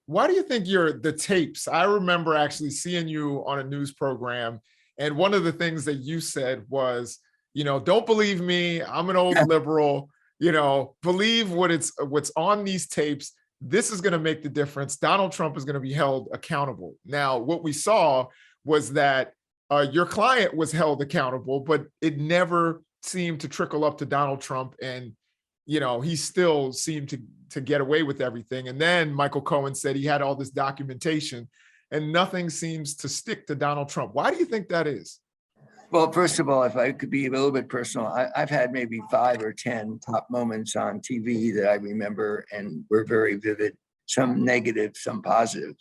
Why do you think the tapes? I remember actually seeing you on a news program, and one of the things that you said was, don't believe me. I'm an old liberal. Believe what's on these tapes. This is going to make the difference. Donald Trump is going to be held accountable. Now, what we saw was that your client was held accountable, but it never seemed to trickle up to Donald Trump, and he still seemed to get away with everything. And then Michael Cohen said he had all this documentation, and nothing seems to stick to Donald Trump. Why do you think that is? Well, first of all, if I could be a little bit personal, I've had maybe 5 or 10 top moments on TV that I remember and were very vivid, some negative, some positive.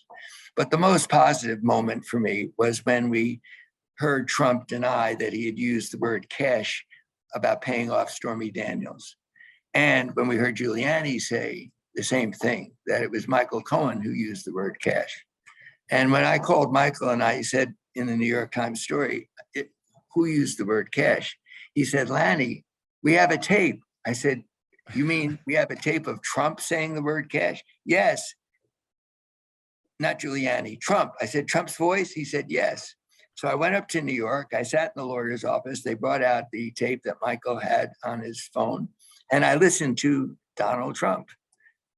But the most positive moment for me was when we heard Trump deny that he had used the word cash about paying off Stormy Daniels. And when we heard Giuliani say the same thing, that it was Michael Cohen who used the word cash. And when I called Michael and I said in the New York Times story, who used the word cash? He said, Lanny, we have a tape. I said, you mean we have a tape of Trump saying the word cash? Yes. Not Giuliani, Trump. I said, Trump's voice? He said, yes. So I went up to New York. I sat in the lawyer's office. They brought out the tape that Michael had on his phone. And I listened to Donald Trump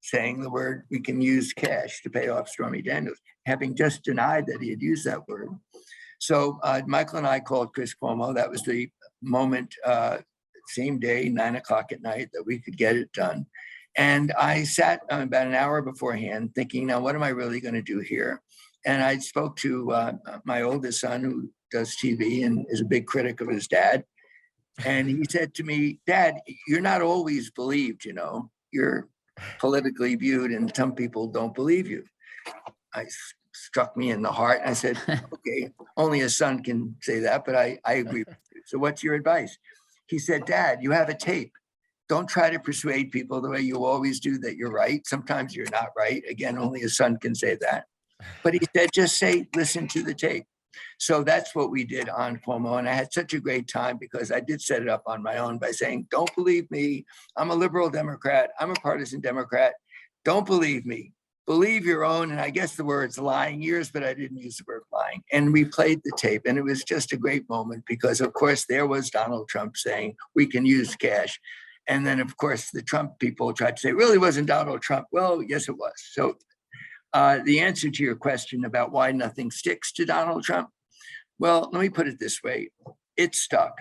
saying the word, we can use cash to pay off Stormy Daniels, having just denied that he had used that word. So Michael and I called Chris Cuomo. That was the moment, same day, 9 o'clock at night, that we could get it done. And I sat about an hour beforehand thinking, now, what am I really going to do here? And I spoke to my oldest son, who does TV and is a big critic of his dad. And he said to me, Dad, you're not always believed, you're politically viewed and some people don't believe you. Struck me in the heart. I said, okay, only a son can say that, but I agree with you. So what's your advice? He said, Dad, you have a tape. Don't try to persuade people the way you always do that you're right. Sometimes you're not right. Again, only a son can say that. But he said, just listen to the tape. So that's what we did on Cuomo. And I had such a great time because I did set it up on my own by saying, don't believe me. I'm a liberal Democrat. I'm a partisan Democrat. Don't believe me. Believe your own. And I guess the word's lying ears, but I didn't use the word lying. And we played the tape. And it was just a great moment because, of course, there was Donald Trump saying we can use cash. And then, of course, the Trump people tried to say, it really wasn't Donald Trump. Well, yes, it was. So the answer to your question about why nothing sticks to Donald Trump, well, let me put it this way. It stuck.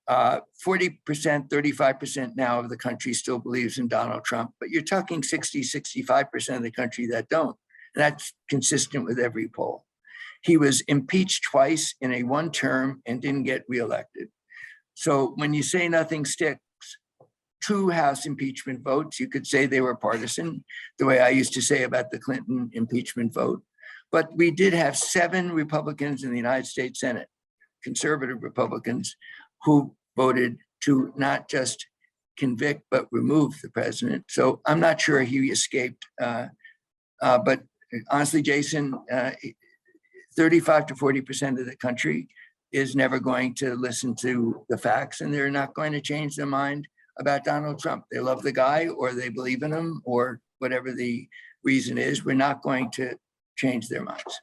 40%, 35% now of the country still believes in Donald Trump, but you're talking 60, 65% of the country that don't. And that's consistent with every poll. He was impeached twice in a one term and didn't get reelected. So when you say nothing sticks, 2 House impeachment votes, you could say they were partisan, the way I used to say about the Clinton impeachment vote. But we did have 7 Republicans in the United States Senate, conservative Republicans, who voted to not just convict, but remove the president. So I'm not sure he escaped. But honestly, Jason, 35 to 40% of the country is never going to listen to the facts, and they're not going to change their mind about Donald Trump. They love the guy, or they believe in him, or whatever the reason is. We're not going to change their minds.